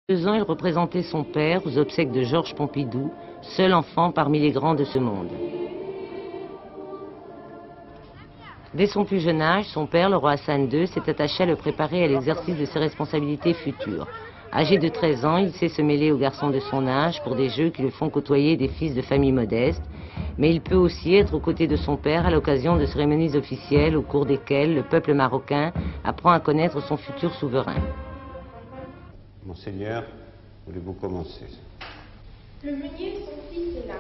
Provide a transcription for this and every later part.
2 ans, il représentait son père aux obsèques de Georges Pompidou, seul enfant parmi les grands de ce monde. Dès son plus jeune âge, son père, le roi Hassan II, s'est attaché à le préparer à l'exercice de ses responsabilités futures. Âgé de 13 ans, il sait se mêler aux garçons de son âge pour des jeux qui le font côtoyer des fils de familles modestes, mais il peut aussi être aux côtés de son père à l'occasion de cérémonies officielles au cours desquelles le peuple marocain apprend à connaître son futur souverain. Monseigneur, voulez-vous commencer? Le meunier de son fils est là.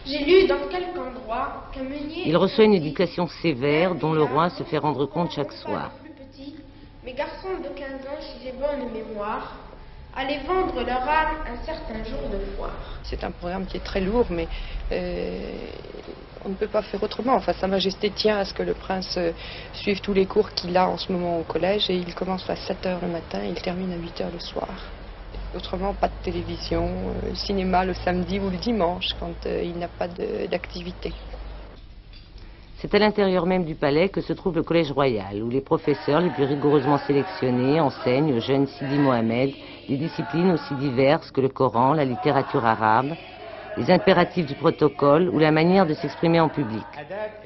J'ai lu dans quelque endroit qu'un meunier... Il reçoit une éducation sévère dont le roi se fait rendre compte chaque soir. Mes garçons de 15 ans, si j'ai bonne mémoire, allaient vendre leur âme un certain jour de foire. C'est un programme qui est très lourd, mais on ne peut pas faire autrement. Enfin, Sa Majesté tient à ce que le prince suive tous les cours qu'il a en ce moment au collège, et il commence à 7 h le matin et il termine à 8 h le soir. Autrement, pas de télévision, cinéma le samedi ou le dimanche, quand il n'a pas d'activité. C'est à l'intérieur même du palais que se trouve le Collège royal, où les professeurs les plus rigoureusement sélectionnés enseignent au jeune Sidi Mohamed des disciplines aussi diverses que le Coran, la littérature arabe, les impératifs du protocole ou la manière de s'exprimer en public.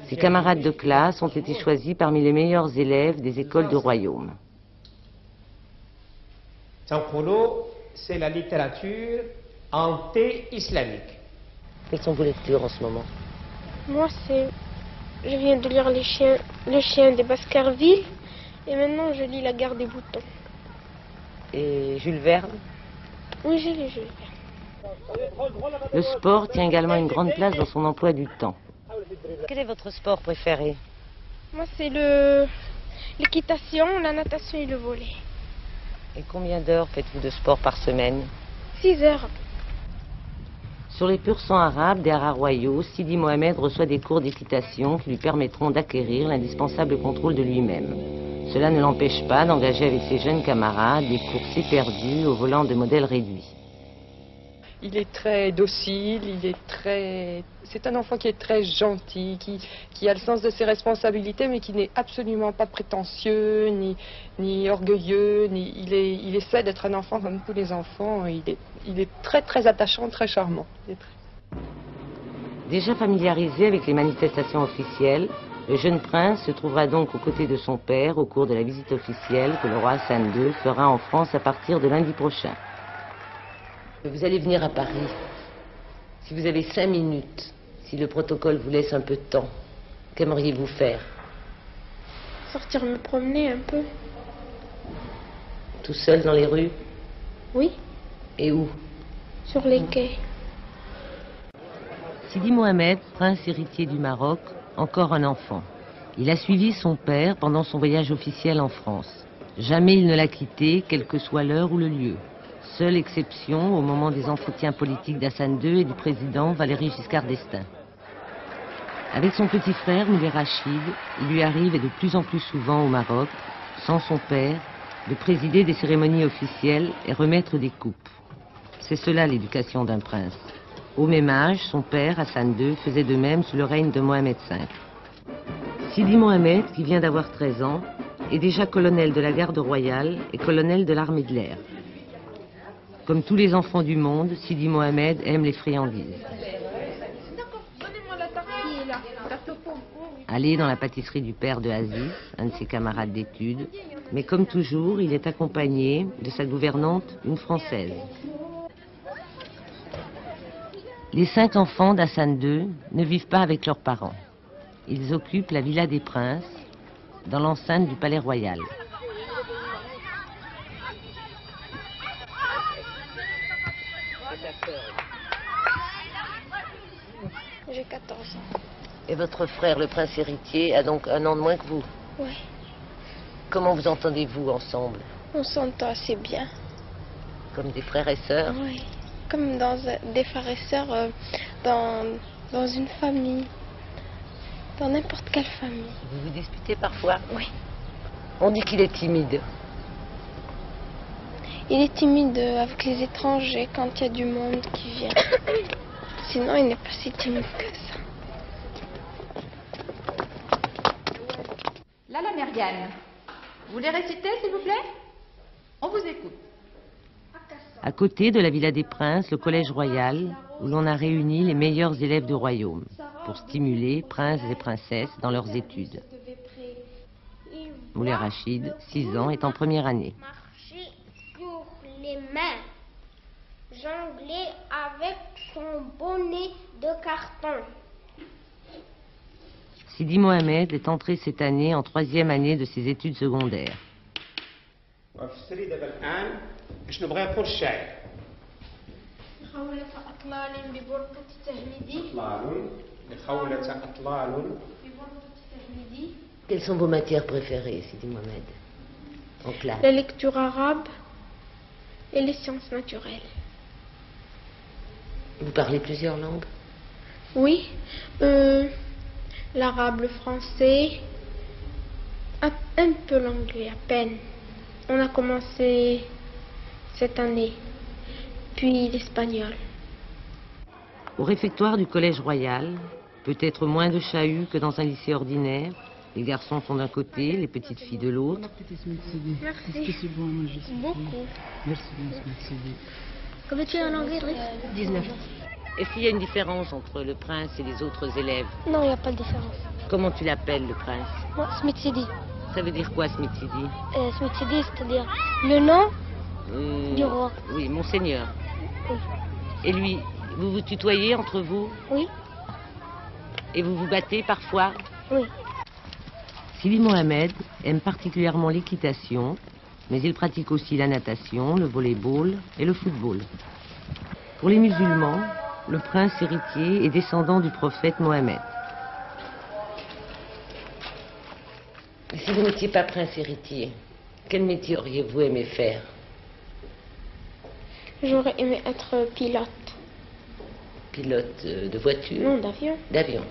Ses camarades de classe ont été choisis parmi les meilleurs élèves des écoles du royaume. Sankholo, c'est la littérature anté-islamique. Quelles sont vos lectures en ce moment? Moi, je viens de lire Le chien des Baskerville, et maintenant je lis La guerre des boutons. Et Jules Verne? Oui, j'ai lu Jules Verne. Le sport tient également une grande place dans son emploi du temps. Quel est votre sport préféré? Moi, c'est l'équitation, la natation et le volley. Et combien d'heures faites-vous de sport par semaine? 6 heures. Sur les purs sangs arabes des haras royaux, Sidi Mohamed reçoit des cours d'équitation qui lui permettront d'acquérir l'indispensable contrôle de lui-même. Cela ne l'empêche pas d'engager avec ses jeunes camarades des courses éperdues au volant de modèles réduits. Il est très docile, c'est un enfant qui est très gentil, qui a le sens de ses responsabilités, mais qui n'est absolument pas prétentieux, ni orgueilleux, il essaie d'être un enfant comme tous les enfants. Il est très très attachant, très charmant. Déjà familiarisé avec les manifestations officielles, le jeune prince se trouvera donc aux côtés de son père au cours de la visite officielle que le roi Hassan II fera en France à partir de lundi prochain. Vous allez venir à Paris. Si vous avez 5 minutes, si le protocole vous laisse un peu de temps, qu'aimeriez-vous faire? Sortir me promener un peu. Tout seul dans les rues? Oui. Et où? Sur les quais. Sidi Mohamed, prince héritier du Maroc, encore un enfant. Il a suivi son père pendant son voyage officiel en France. Jamais il ne l'a quitté, quelle que soit l'heure ou le lieu. Seule exception au moment des entretiens politiques d'Hassan II et du président Valéry Giscard d'Estaing. Avec son petit frère, Moulay Rachid, il lui arrive, et de plus en plus souvent au Maroc, sans son père, de présider des cérémonies officielles et remettre des coupes. C'est cela l'éducation d'un prince. Au même âge, son père, Hassan II, faisait de même sous le règne de Mohamed V. Sidi Mohamed, qui vient d'avoir 13 ans, est déjà colonel de la garde royale et colonel de l'armée de l'air. Comme tous les enfants du monde, Sidi Mohamed aime les friandises. Aller dans la pâtisserie du père de Aziz, un de ses camarades d'études, mais comme toujours, il est accompagné de sa gouvernante, une Française. Les 5 enfants d'Hassan II ne vivent pas avec leurs parents. Ils occupent la Villa des Princes, dans l'enceinte du Palais Royal. J'ai 14 ans. Et votre frère, le prince héritier, a donc 1 an de moins que vous? Oui. Comment vous entendez-vous ensemble? On s'entend assez bien. Comme des frères et sœurs? Oui. Comme des frères et sœurs dans une famille. Dans n'importe quelle famille. Vous vous disputez parfois? Oui. On dit qu'il est timide. Il est timide avec les étrangers quand il y a du monde qui vient. Sinon, il n'est pas si timide que ça. Lala Mergane. Vous voulez réciter, s'il vous plaît? On vous écoute. À côté de la Villa des Princes, le Collège Royal, où l'on a réuni les meilleurs élèves du royaume pour stimuler princes et princesses dans leurs études. Moulay Rachid, 6 ans, est en première année. Marcher sur les mains, jongler avec son bonnet de carton. Sidi Mohamed est entré cette année en 3e année de ses études secondaires. Quelles sont vos matières préférées, Sidi Mohamed, en classe? La lecture arabe et les sciences naturelles. Vous parlez plusieurs langues? Oui, l'arabe, le français, un peu l'anglais, à peine. On a commencé cette année, puis l'espagnol. Au réfectoire du Collège Royal, peut-être moins de chahut que dans un lycée ordinaire. Les garçons sont d'un côté, les petites filles de l'autre. Merci. Beaucoup. Merci. Combien tu es en anglais, Driss? 19. Est-ce qu'il y a une différence entre le prince et les autres élèves? Non, il n'y a pas de différence. Comment tu l'appelles, le prince? Moi, Smith Sidi. Ça veut dire quoi, Smith Sidi? Smith Sidi, c'est-à-dire le nom du roi. Oui, monseigneur. Oui. Et lui, vous vous tutoyez entre vous? Oui. Et vous vous battez parfois? Oui. Sidi Mohamed aime particulièrement l'équitation, mais il pratique aussi la natation, le volley-ball et le football. Pour les musulmans, le prince héritier est descendant du prophète Mohammed. Et si vous n'étiez pas prince héritier, quel métier auriez-vous aimé faire? J'aurais aimé être pilote. Pilote de voiture? Non, d'avion. D'avion.